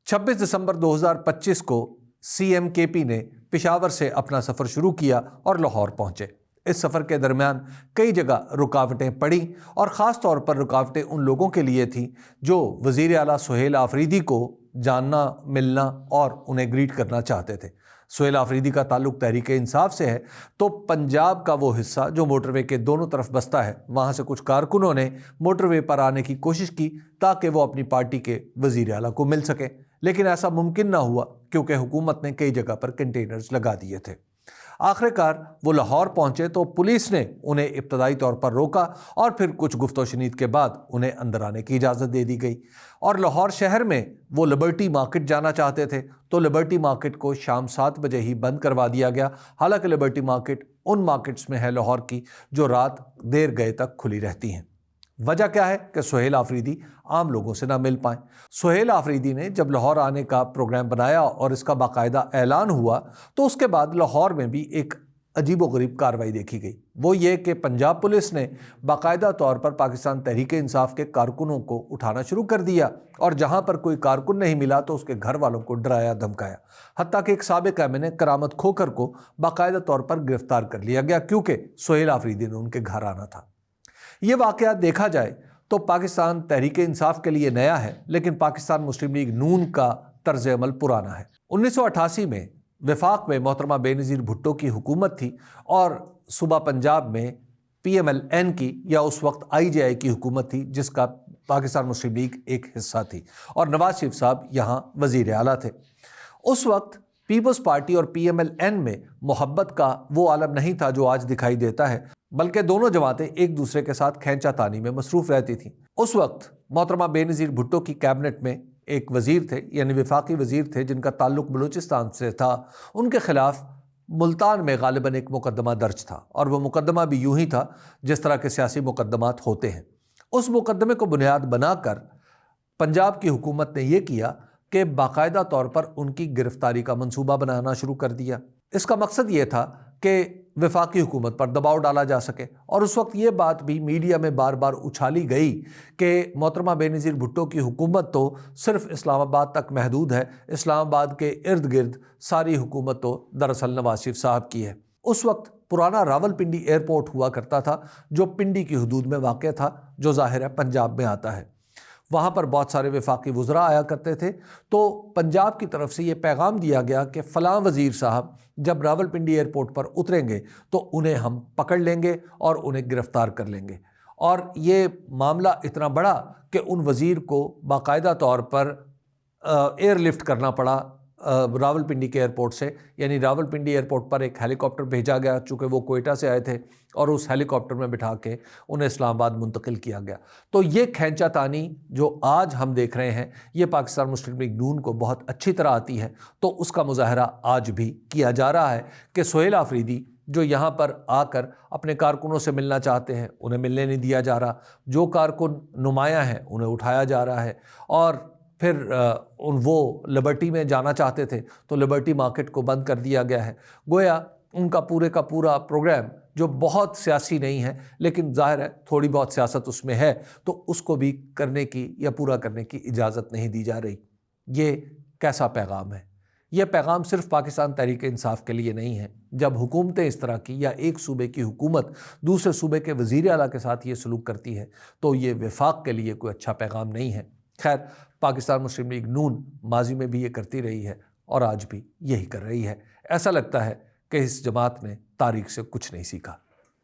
26 دسمبر 2025 کو CM KP نے پشاور سے اپنا سفر شروع کیا اور لاہور پہنچے۔ اس سفر کے درمیان کئی جگہ رکاوٹیں پڑیں اور خاص طور پر رکاوٹیں ان لوگوں کے لیے تھیں جو وزیر اعلیٰ سہیل آفریدی کو جاننا، ملنا اور انہیں گریٹ کرنا چاہتے تھے۔ سہیل آفریدی کا تعلق تحریک انصاف سے ہے، تو پنجاب کا وہ حصہ جو موٹر وے کے دونوں طرف بستا ہے، وہاں سے کچھ کارکنوں نے موٹر وے پر آنے کی کوشش کی تاکہ وہ اپنی پارٹی کے وزیر اعلیٰ کو مل سکیں، لیکن ایسا ممکن نہ ہوا کیونکہ حکومت نے کئی جگہ پر کنٹینرز لگا دیے تھے۔ آخر کار وہ لاہور پہنچے تو پولیس نے انہیں ابتدائی طور پر روکا اور پھر کچھ گفت و شنید کے بعد انہیں اندر آنے کی اجازت دے دی گئی، اور لاہور شہر میں وہ لبرٹی مارکیٹ جانا چاہتے تھے تو لبرٹی مارکیٹ کو شام 7 بجے ہی بند کروا دیا گیا، حالانکہ لبرٹی مارکیٹ ان مارکیٹس میں ہے لاہور کی جو رات دیر گئے تک کھلی رہتی ہیں۔ وجہ کیا ہے کہ سہیل آفریدی عام لوگوں سے نہ مل پائیں۔ سہیل آفریدی نے جب لاہور آنے کا پروگرام بنایا اور اس کا باقاعدہ اعلان ہوا تو اس کے بعد لاہور میں بھی ایک عجیب و غریب کارروائی دیکھی گئی، وہ یہ کہ پنجاب پولیس نے باقاعدہ طور پر پاکستان تحریک انصاف کے کارکنوں کو اٹھانا شروع کر دیا، اور جہاں پر کوئی کارکن نہیں ملا تو اس کے گھر والوں کو ڈرایا دھمکایا، حتیٰ کہ ایک سابق MNA کرامت کھوکھر کو باقاعدہ طور پر گرفتار کر لیا گیا کیونکہ سہیل آفریدی نے ان کے گھر آنا تھا۔ یہ واقعہ دیکھا جائے تو پاکستان تحریک انصاف کے لیے نیا ہے، لیکن پاکستان مسلم لیگ نون کا طرز عمل پرانا ہے۔ 1988 میں وفاق میں محترمہ بے نظیر بھٹو کی حکومت تھی اور صوبہ پنجاب میں PMLN کی یا اس وقت IJI کی حکومت تھی جس کا پاکستان مسلم لیگ ایک حصہ تھی، اور نواز شریف صاحب یہاں وزیر اعلیٰ تھے۔ اس وقت پیپلز پارٹی اور PMLN میں محبت کا وہ عالم نہیں تھا جو آج دکھائی دیتا ہے، بلکہ دونوں جماعتیں ایک دوسرے کے ساتھ کھینچا تانی میں مصروف رہتی تھیں۔ اس وقت محترمہ بے نظیر بھٹو کی کیبنٹ میں ایک وزیر تھے، یعنی وفاقی وزیر تھے، جن کا تعلق بلوچستان سے تھا۔ ان کے خلاف ملتان میں غالباً ایک مقدمہ درج تھا، اور وہ مقدمہ بھی یوں ہی تھا جس طرح کے سیاسی مقدمات ہوتے ہیں۔ اس مقدمے کو بنیاد بنا کر پنجاب کی حکومت نے یہ کیا کہ باقاعدہ طور پر ان کی گرفتاری کا منصوبہ بنانا شروع کر دیا۔ اس کا مقصد یہ تھا کہ وفاقی حکومت پر دباؤ ڈالا جا سکے، اور اس وقت یہ بات بھی میڈیا میں بار بار اچھالی گئی کہ محترمہ بے نظیر بھٹو کی حکومت تو صرف اسلام آباد تک محدود ہے، اسلام آباد کے ارد گرد ساری حکومت تو دراصل نواز شریف صاحب کی ہے۔ اس وقت پرانا راول پنڈی ایئرپورٹ ہوا کرتا تھا جو پنڈی کی حدود میں واقع تھا، جو ظاہر ہے پنجاب میں آتا ہے۔ وہاں پر بہت سارے وفاقی وزراء آیا کرتے تھے، تو پنجاب کی طرف سے یہ پیغام دیا گیا کہ فلاں وزیر صاحب جب راول پنڈی ایئرپورٹ پر اتریں گے تو انہیں ہم پکڑ لیں گے اور انہیں گرفتار کر لیں گے، اور یہ معاملہ اتنا بڑا کہ ان وزیر کو باقاعدہ طور پر ایئر لفٹ کرنا پڑا راول پنڈی کے ایئرپورٹ سے، یعنی راول پنڈی ایئرپورٹ پر ایک ہیلی کاپٹر بھیجا گیا، چونکہ وہ کوئٹہ سے آئے تھے، اور اس ہیلی کاپٹر میں بٹھا کے انہیں اسلام آباد منتقل کیا گیا۔ تو یہ کھینچا تانی جو آج ہم دیکھ رہے ہیں یہ پاکستان مسلم لیگ نون کو بہت اچھی طرح آتی ہے، تو اس کا مظاہرہ آج بھی کیا جا رہا ہے کہ سہیل آفریدی جو یہاں پر آ کر اپنے کارکنوں سے ملنا چاہتے ہیں انہیں ملنے نہیں دیا جا رہا، جو کارکن نمایاں ہیں انہیں اٹھایا جا رہا ہے، اور پھر وہ لبرٹی میں جانا چاہتے تھے تو لبرٹی مارکیٹ کو بند کر دیا گیا ہے۔ گویا ان کا پورے کا پورا پروگرام جو بہت سیاسی نہیں ہے، لیکن ظاہر ہے تھوڑی بہت سیاست اس میں ہے، تو اس کو بھی کرنے کی یا پورا کرنے کی اجازت نہیں دی جا رہی۔ یہ کیسا پیغام ہے؟ یہ پیغام صرف پاکستان تحریک انصاف کے لیے نہیں ہے۔ جب حکومتیں اس طرح کی یا ایک صوبے کی حکومت دوسرے صوبے کے وزیر اعلیٰ کے ساتھ یہ سلوک کرتی ہے تو یہ وفاق کے لیے کوئی اچھا پیغام نہیں ہے۔ خیر، پاکستان مسلم لیگ نون ماضی میں بھی یہ کرتی رہی ہے اور آج بھی یہی کر رہی ہے۔ ایسا لگتا ہے کہ اس جماعت نے تاریخ سے کچھ نہیں سیکھا۔